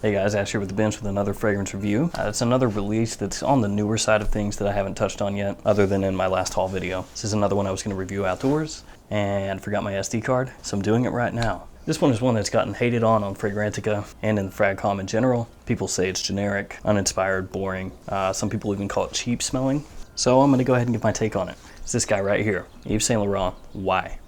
Hey guys, Ash here with the Bench with another fragrance review. It's another release that's on the newer side of things that I haven't touched on yet, other than in my last haul video. This is another one I was going to review outdoors, and forgot my SD card, so I'm doing it right now. This one is one that's gotten hated on Fragrantica and in the FragCom in general. People say it's generic, uninspired, boring. Some people even call it cheap smelling. So I'm going to go ahead and give my take on it. It's this guy right here, Yves Saint Laurent. Why?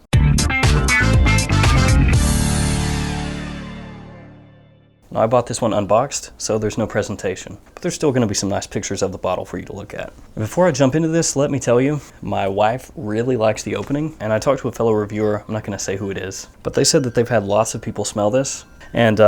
Now, I bought this one unboxed, so there's no presentation, but there's still going to be some nice pictures of the bottle for you to look at. Before I jump into this, let me tell you, my wife really likes the opening, and I talked to a fellow reviewer, I'm not going to say who it is, but they said that they've had lots of people smell this, and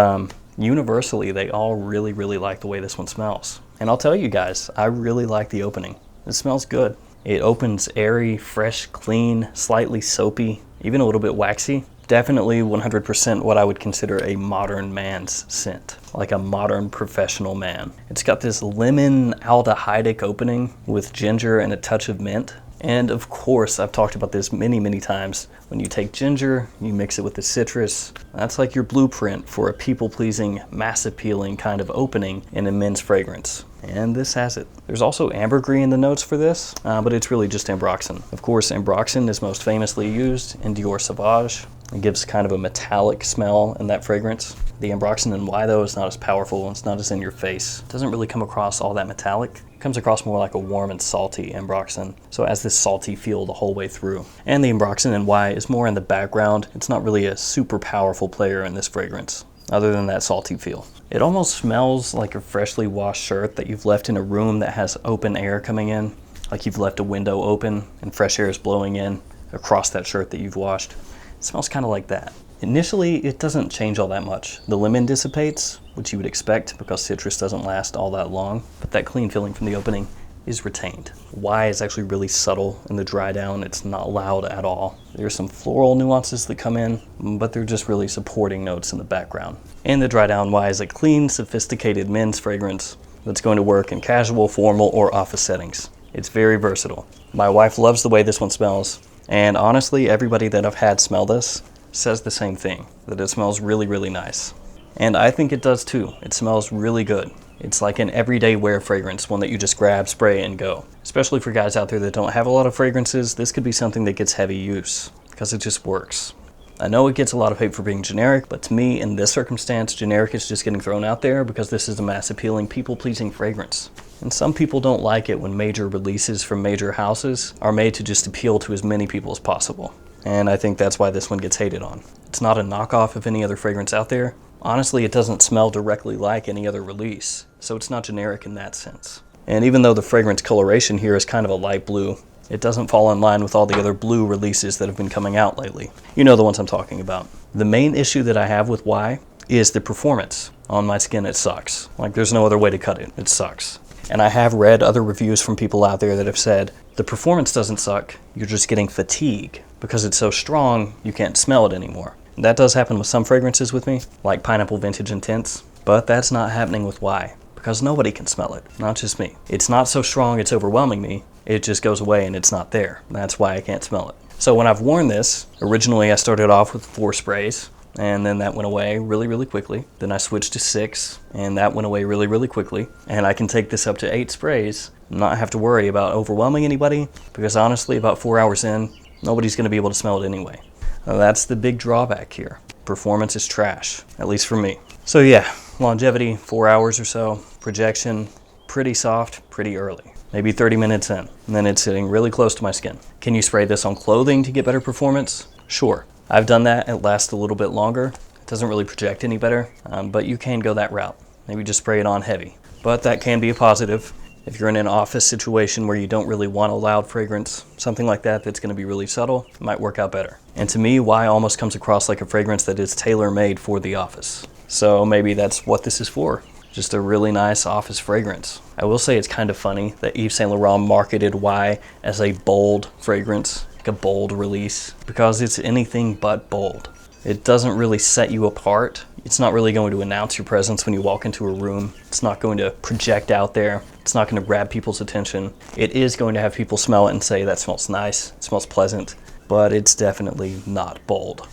universally, they all really like the way this one smells. And I'll tell you guys, I really like the opening. It smells good. It opens airy, fresh, clean, slightly soapy, even a little bit waxy. Definitely 100% what I would consider a modern man's scent, like a modern professional man. It's got this lemon aldehydic opening with ginger and a touch of mint. And of course, I've talked about this many times. When you take ginger, you mix it with the citrus. That's like your blueprint for a people-pleasing, mass-appealing kind of opening in a men's fragrance. And this has it. There's also ambergris in the notes for this, but it's really just ambroxan. Of course, ambroxan is most famously used in Dior Sauvage. It gives kind of a metallic smell in that fragrance. The ambroxan and why though is not as powerful, it's not as in your face. It doesn't really come across all that metallic. It comes across more like a warm and salty ambroxan. So it has this salty feel the whole way through. And the ambroxan and why is more in the background. It's not really a super powerful player in this fragrance, other than that salty feel. It almost smells like a freshly washed shirt that you've left in a room that has open air coming in, like you've left a window open and fresh air is blowing in across that shirt that you've washed. It smells kind of like that. Initially, it doesn't change all that much. The lemon dissipates, which you would expect because citrus doesn't last all that long, but that clean feeling from the opening is retained. Why is actually really subtle in the dry down. It's not loud at all. There's some floral nuances that come in, but they're just really supporting notes in the background. And the dry down why is a clean, sophisticated men's fragrance that's going to work in casual, formal, or office settings. It's very versatile. My wife loves the way this one smells. And honestly, everybody that I've had smell this says the same thing, that it smells really nice. And I think it does too. It smells really good. It's like an everyday wear fragrance, one that you just grab, spray, and go. Especially for guys out there that don't have a lot of fragrances, this could be something that gets heavy use, because it just works. I know it gets a lot of hate for being generic, but to me, in this circumstance, generic is just getting thrown out there because this is a mass-appealing, people-pleasing fragrance. And some people don't like it when major releases from major houses are made to just appeal to as many people as possible. And I think that's why this one gets hated on. It's not a knockoff of any other fragrance out there. Honestly, it doesn't smell directly like any other release, so it's not generic in that sense. And even though the fragrance coloration here is kind of a light blue, it doesn't fall in line with all the other blue releases that have been coming out lately. You know the ones I'm talking about. The main issue that I have with why is the performance. On my skin, it sucks. Like, there's no other way to cut it. It sucks. And I have read other reviews from people out there that have said, the performance doesn't suck, you're just getting fatigue. Because it's so strong, you can't smell it anymore. That does happen with some fragrances with me, like Pineapple Vintage Intense, but that's not happening with why. Because nobody can smell it, not just me. It's not so strong it's overwhelming me, it just goes away and it's not there. That's why I can't smell it. So when I've worn this, originally I started off with 4 sprays, and then that went away really quickly. Then I switched to 6, and that went away really quickly. And I can take this up to 8 sprays, and not have to worry about overwhelming anybody, because honestly, about 4 hours in, nobody's gonna be able to smell it anyway. Now, that's the big drawback here. Performance is trash, at least for me. So yeah, longevity, 4 hours or so. Projection, pretty soft, pretty early. Maybe 30 minutes in, and then it's sitting really close to my skin. Can you spray this on clothing to get better performance? Sure. I've done that, it lasts a little bit longer. It doesn't really project any better, but you can go that route. Maybe just spray it on heavy. But that can be a positive. If you're in an office situation where you don't really want a loud fragrance, something like that that's gonna be really subtle, it might work out better. And to me, why almost comes across like a fragrance that is tailor-made for the office. So maybe that's what this is for. Just a really nice office fragrance. I will say it's kind of funny that Yves Saint Laurent marketed why as a bold fragrance. A bold release, because it's anything but bold. It doesn't really set you apart. It's not really going to announce your presence when you walk into a room. It's not going to project out there. It's not going to grab people's attention. It is going to have people smell it and say, that smells nice, it smells pleasant, but it's definitely not bold.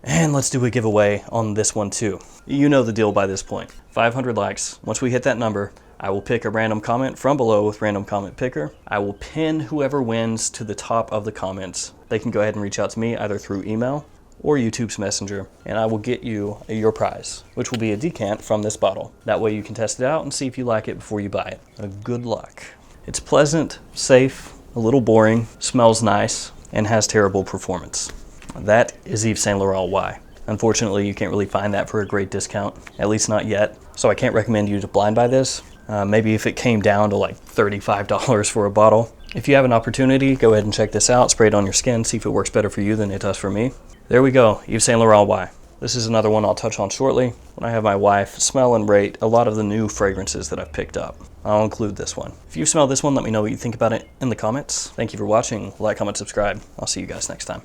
And let's do a giveaway on this one too. You know the deal by this point. 500 likes. Once we hit that number, I will pick a random comment from below with random comment picker. I will pin whoever wins to the top of the comments. They can go ahead and reach out to me either through email or YouTube's Messenger, and I will get you your prize, which will be a decant from this bottle. That way you can test it out and see if you like it before you buy it. Good luck. It's pleasant, safe, a little boring, smells nice, and has terrible performance. That is Yves Saint Laurent Y. Unfortunately, you can't really find that for a great discount, at least not yet. So I can't recommend you to blind buy this. Maybe if it came down to like $35 for a bottle. If you have an opportunity, go ahead and check this out, spray it on your skin, see if it works better for you than it does for me. There we go, Yves Saint Laurent Y. This is another one I'll touch on shortly when I have my wife smell and rate a lot of the new fragrances that I've picked up. I'll include this one. If you smell this one, let me know what you think about it in the comments. Thank you for watching. Like, comment, subscribe. I'll see you guys next time.